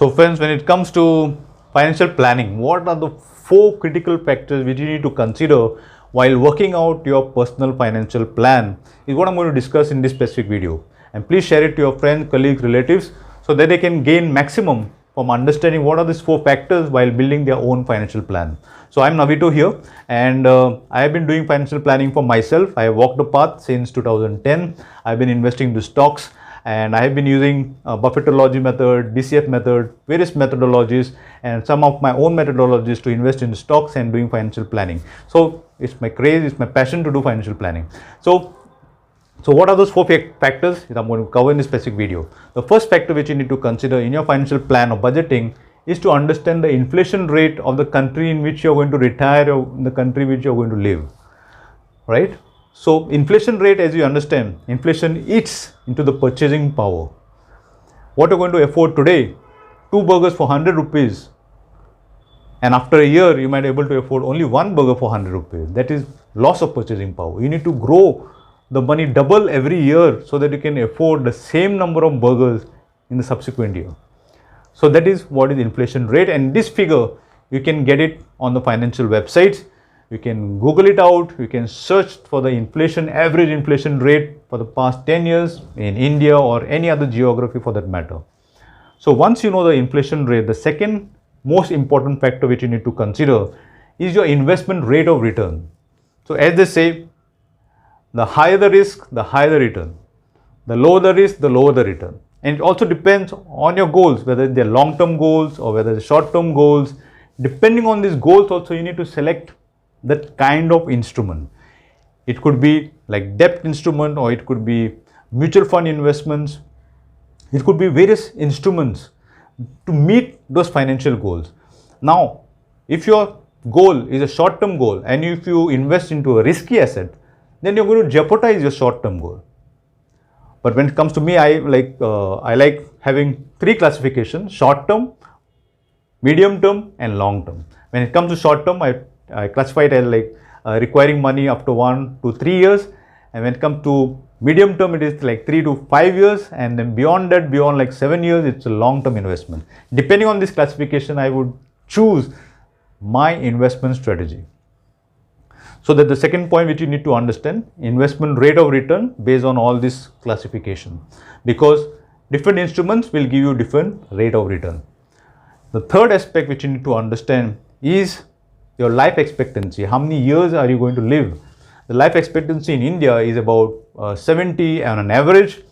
So friends, when it comes to financial planning, what are the 4 critical factors which you need to consider while working out your personal financial plan is what I'm going to discuss in this specific video. And please share it to your friends, colleagues, relatives so that they can gain maximum from understanding what are these 4 factors while building their own financial plan. So I'm Navito here, and I have been doing financial planning for myself. I have walked the path since 2010. I've been investing into stocks, and I have been using Buffettology method, DCF method, various methodologies, and some of my own methodologies to invest in stocks and doing financial planning. So it's my craze, it's my passion to do financial planning. So what are those 4 factors that I'm going to cover in this specific video? The first factor which you need to consider in your financial plan or budgeting is to understand the inflation rate of the country in which you're going to retire or in the country in which you're going to live, right? So inflation rate, as you understand, inflation eats into the purchasing power. What you're going to afford today, 2 burgers for 100 rupees, and after a year you might be able to afford only 1 burger for 100 rupees. That is loss of purchasing power. You need to grow the money double every year so that you can afford the same number of burgers in the subsequent year. So that is what is inflation rate, and this figure you can get it on the financial websites. You can Google it out. You can search for the average inflation rate for the past 10 years in India or any other geography for that matter. So once you know the inflation rate, the second most important factor which you need to consider is your investment rate of return. So as they say, the higher the risk, the higher the return. The lower the risk, the lower the return. And it also depends on your goals, whether they're long-term goals or whether they're short-term goals. Depending on these goals also, you need to select that kind of instrument. It could be like debt instrument, or it could be mutual fund investments. It could be various instruments to meet those financial goals. Now, if your goal is a short-term goal and if you invest into a risky asset, then you're going to jeopardize your short-term goal. But when it comes to me, I like having 3 classifications: short-term, medium-term, and long-term. When it comes to short-term, I classify it as like requiring money up to 1 to 3 years, and when it comes to medium-term, it is like 3 to 5 years, and then beyond that, beyond like 7 years, it's a long-term investment. Depending on this classification, I would choose my investment strategy. So that the second point which you need to understand, investment rate of return based on all this classification, because different instruments will give you different rate of return. The third aspect which you need to understand is your life expectancy. How many years are you going to live? The life expectancy in India is about 70 on an average,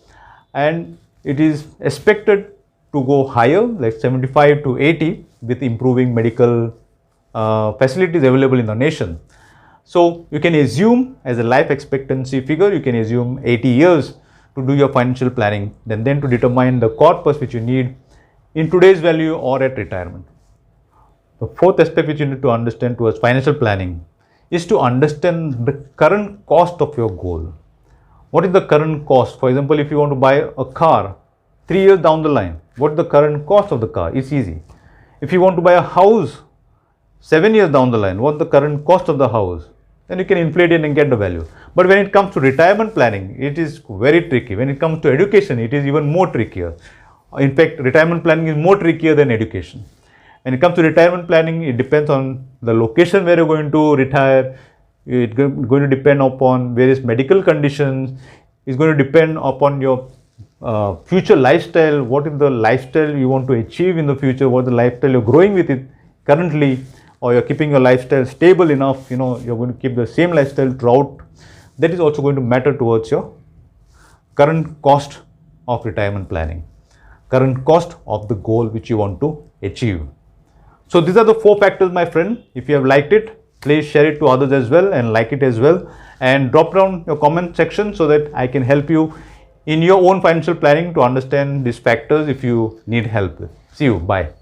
and it is expected to go higher, like 75 to 80, with improving medical facilities available in the nation. So you can assume as a life expectancy figure, you can assume 80 years to do your financial planning, then to determine the corpus which you need in today's value or at retirement. The fourth aspect which you need to understand towards financial planning is to understand the current cost of your goal. What is the current cost? For example, if you want to buy a car 3 years down the line, what is the current cost of the car? It's easy. If you want to buy a house 7 years down the line, what's the current cost of the house? Then you can inflate it and get the value. But when it comes to retirement planning, it is very tricky. When it comes to education, it is even more trickier. In fact, retirement planning is more trickier than education. When it comes to retirement planning, it depends on the location where you're going to retire. It's going to depend upon various medical conditions. It's going to depend upon your future lifestyle. What is the lifestyle you want to achieve in the future? What is the lifestyle you're growing with it currently? Or you're keeping your lifestyle stable enough, you're going to keep the same lifestyle throughout. That is also going to matter towards your current cost of retirement planning, current cost of the goal which you want to achieve. So these are the 4 factors, my friend. If you have liked it, please share it to others as well and like it as well, and drop down your comment section so that I can help you in your own financial planning to understand these factors if you need help. See you. Bye.